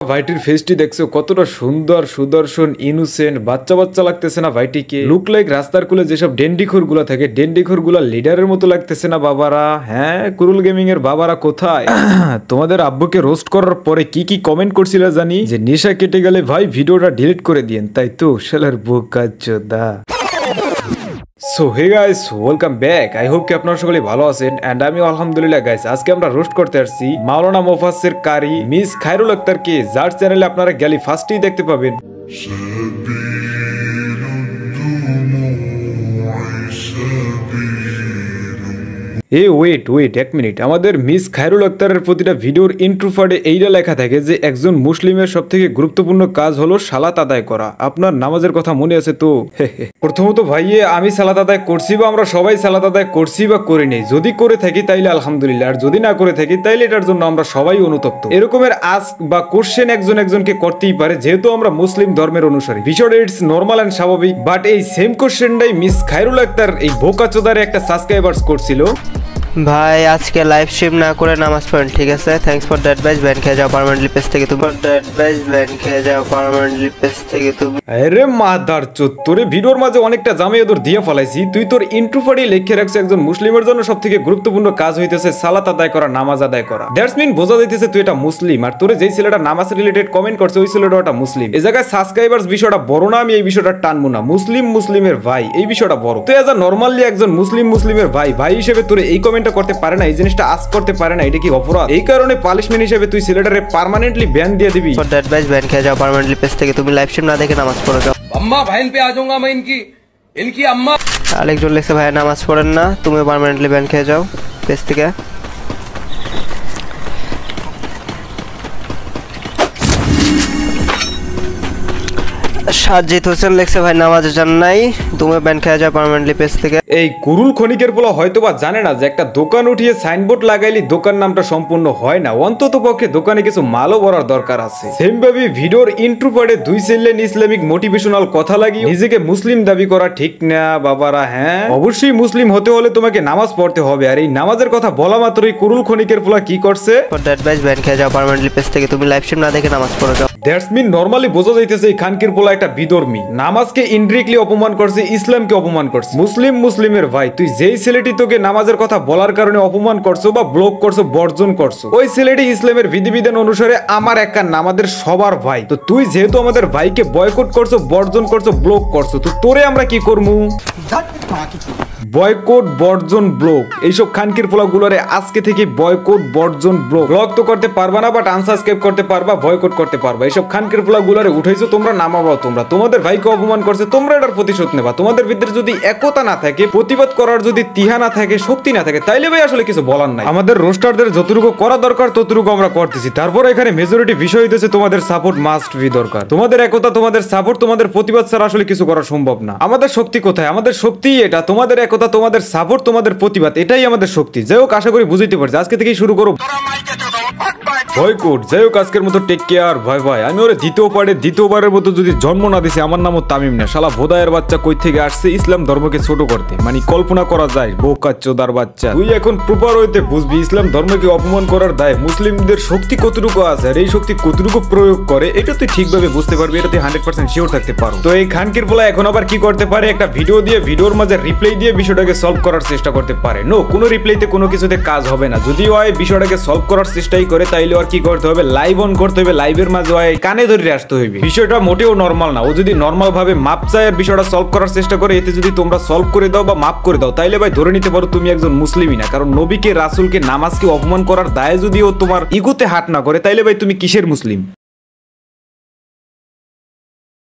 ভাইটির ফেসটি দেখছো কতটা সুন্দর সুদর্শন ইনোসেন্ট বাচ্চা বাচ্চা লাগতেছে না ভাইটিকে? লুক লাইক রাস্তার কুলে যেসব ডেন্ডিখোর গুলা থাকে ডেন্ডিখোর গুলা লিডারের মতো লাগতেছে না বাবারা? হ্যাঁ, কুরুল গেমিং এর বাবারা কোথায়? তোমাদের আব্বুকে রোস্ট করার পরে কি কি কমেন্ট করছিল জানি, যে নেশা কেটে গেলে ভাই ভিডিওটা ডিলিট করে দিয়েন, তাই তো শালার বোকাচোদা। So hey guys, welcome back. I hope কি আপনারা সকলে ভালো আছেন এন্ড আমি আলহামদুলিল্লাহ গাইস। আজকে আমরা রোস্ট করতে আসছি মাওলানা মুফাসসির কারি মিস খায়রুল আক্তারকে, যার চ্যানেলে আপনারা গেলি ফার্স্টেই দেখতে পাবেন। ওয়েট এক মিনিট, আমাদের মিস খায়রুল আক্তারের প্রতিটা ভিডিওর ইন্ট্রো পার্টে এইটা লেখা থাকে যে একজন মুসলিমের সব থেকে গুরুত্বপূর্ণ কাজ হলো সালাত আদায় করা। আপনার নামাজের কথা মনে আছে তো? প্রথমত ভাইয়ে, আমি সালাত আদায় করছি বা আমরা সবাই সালাত আদায় করছি বা করি নেই, যদি করে থাকি তাইলে আলহামদুলিল্লাহ, আর যদি না করে থাকি তাইলে এটার জন্য আমরা সবাই অনুতপ্ত। এরকমের আস্ক বা কোশ্চেন একজনকে করতেই পারে, যেহেতু আমরা মুসলিম ধর্মের অনুসারী। বিষয়টা ইটস নর্মাল এন্ড স্বাভাবিক। বাট এই সেম কোশ্চেনটাই মিস খায়রুল আক্তার এই বোকাচোদারে একটা সাবস্ক্রাইবার্স করছিল। ভাই আজকে লাইভ স্ট্রিম না করে নামাজ পড়েন, ঠিক আছে? থ্যাঙ্কস ফর দ্যাট ভাই। ব্যান খেয়ে যাও পার্মানেন্টলি পেজ থেকে তুমি। ব্যান খেয়ে যাও পার্মানেন্টলি পেজ থেকে তুমি। আরে মাদার চোদ, তোরে ভিডিওর মাঝে অনেকটা জামে ওদের দিয়ে ফলাইছি। তুই তোর ইন্ট্রো পাড়ি লিখে রাখছিস একজন মুসলিমের জন্য সবথেকে গুরুত্বপূর্ণ কাজ হইতেছে সালাত আদায় করা, নামাজ আদায় করা। দ্যাটস মিন বোঝা যাইতেছে তুই এটা মুসলিম, আর তোরে যেই ছেলেটা নামাজ রিলেটেড কমেন্ট করছে ওই ছেলেটা একটা মুসলিম। এই জায়গায় সাবস্ক্রাইবার্স বিষয়টা বড় না, আমি এই বিষয়টা টানবো না। মুসলিমের ভাই এই বিষয়টা বড়। তুই এজ আ নরমালি একজন মুসলিমের ভাই হিসেবে তোরে এই কমেন্টটা করতে পারে না, এই জিনিসটা আজ করতে পারে না, এটা কি অপরাধ? এই কারণে পানিশমেন্ট হিসেবে তুই ছেলেটারে পার্মানেন্টলি ব্যান দিয়ে দিবি। ফর দ্যাট ভাই ব্যান খেয়ে যাও পার্মানেন্টলি পেজ থেকে তুমি। লাইভ স্ট্রিম না দেখে নামাজ পড়ো যাও। अम्मा बहन पे आ जाऊंगा मैं इनकी अम्मा। আরেকজন লিখছে ভাই নামাজ পড়েন না, তুমি পার্মানেন্টলি ব্যান খেয়ে যাও পেজ থেকে। সাজ্জিদ হোসেন লিখছে ভাই নামাজে যান নাই, তুমি ব্যান খেয়ে যাও পার্মানেন্টলি পেজ থেকে। এই কুরুল খনিকের পোলা হয়তোবা জানে না যে একটা দোকান উঠিয়ে সাইনবোর্ড লাগাইলি দোকান নামটা সম্পূর্ণ হয় না, অন্তত পক্ষে দোকানে কিছু মালও ভরার দরকার আছে। সেম ভাবে ভিডিওর ইন্ট্রো পার্টে দুই ছেলেন ইসলামিক মোটিভেশনাল কথা লাগিয়ে নিজেকে মুসলিম দাবি করা ঠিক না বাবারা। হ্যাঁ, অবশ্যই মুসলিম হতে হলে তোমাকে নামাজ পড়তে হবে, আর এই নামাজের কথা বলা মাত্রই কুরুল খনিকের পোলা কি করছে? ফর দ্যাট ভাই ব্যান খেয়ে যাও পার্মানেন্টলি পেজ থেকে তুমি। লাইভ স্ট্রিম না দেখে নামাজ পড়ো যাও। দ্যাটস মিন নরমালি বোঝা যাইতেছে এই খানকির পোলা একটা বিধর্মী, নামাজকে ইনডিরেক্টলি অপমান করছে, ইসলামকে অপমান করছে। মুসলিমের ভাই, তুই যেই ছেলেটি তোকে নামাজের কথা বলার কারণে অপমান করছো বা ব্লক করছো, বর্জন করছো, ওই ছেলেটি ইসলামের বিধিবিধান অনুসারে আমার এক কান আমাদের সবার ভাই। তো তুই যেহেতু আমাদের ভাইকে বয়কট করছো, বর্জন করছো, ব্লক করছো, তো তোরে আমরা কি করবো? বয়কট, বর্জন, ব্লক, এইসব খানকির পোলা গুলোরে আজকে থেকে বয়কট, বর্জন, ব্লক তো করতে পারবা না, বাট আনসাবস্ক্রাইব করতে পারবা, বয়কট করতে পারবা। এইসব খানকির পোলা গুলোরে উঠাইছো তোমরা, নামাবাও তোমরা। তোমাদের ভাইকে অপমান করছে, তোমরা এটার প্রতিশোধ নেবা। তোমাদের ভিতরে যদি একতা না থাকে, প্রতিবাদ করার যদি তিহা না থাকে, শক্তি না থাকে, তাইলে ভাই আসলে কিছু বলার নাই। আমাদের রোস্টারদের যতটুকু করা দরকার ততটুকু আমরা করতেছি। তারপর এখানে মেজরিটি বিষয় হইতেছে তোমাদের সাপোর্ট মাস্ট বি দরকার। তোমাদের একতা, তোমাদের সাপোর্ট, তোমাদের প্রতিবাদ ছাড়া আসলে কিছু করা সম্ভব না। আমাদের শক্তি কোথায়? আমাদের শক্তি এটা, তোমাদের একতা, তোমাদের সাপোর্ট, তোমাদের প্রতিবাদ, এটাই আমাদের শক্তি। যাই হোক, আশা করি বুঝতে পারছি। আজকে থেকেই শুরু করো বয়কট। যাই হোক, আজকের মতো টেক কেয়ার, ভাই। আমি ওরে দ্বিতীয়বারের মতো যদি জন্ম না দিছি, আমার নামও তামিম না, শালা ভোদায়ের বাচ্চা কই থেকে আসছে ইসলাম ধর্মকে ছোট করতে। মানে কল্পনা করা যায় বোকাচোদার বাচ্চা। তুই এখন প্রপার হইতে বুঝবি ইসলাম ধর্মকে অপমান করার দায় মুসলিমদের শক্তি কতটুকু আছে, আর এই শক্তি কতটুকু প্রয়োগ করে, এটা তুই ঠিকভাবে বুঝতে পারবি, এটা তুই 100% শিওর থাকতে পারো। তো এই খানকির পোলা এখন আবার কি করতে পারে? একটা ভিডিও দিয়ে, ভিডিওর মাঝে রিপ্লাই দিয়ে বিষয়টাকে সলভ করার চেষ্টা করতে পারে। নো, কোনো রিপ্লাইতে কোনো কিছুতে কাজ হবে না। যদি ওই বিষয়টাকে সলভ করার চেষ্টাই করে, তাইলে আর কি করতে হবে? লাইভ অন করতে হবে, লাইভের মাঝে কানে ধরে আসতে হবে। বিষয়টা মোটেও নরমাল না। ও যদি নরমাল ভাবে মাপ চায় আর বিষয়টা সলভ করার চেষ্টা করে, এতে যদি তোমরা সলভ করে দাও বা মাপ করে দাও, তাইলে ভাই ধরে নিতে পারো তুমি একজন মুসলিমই না। কারণ নবীকে, রাসূলকে, নামাজকে অপমান করার দায়ে যদি ও তোমার ইগোতে হাত না করে, তাইলে ভাই তুমি কিসের মুসলিম?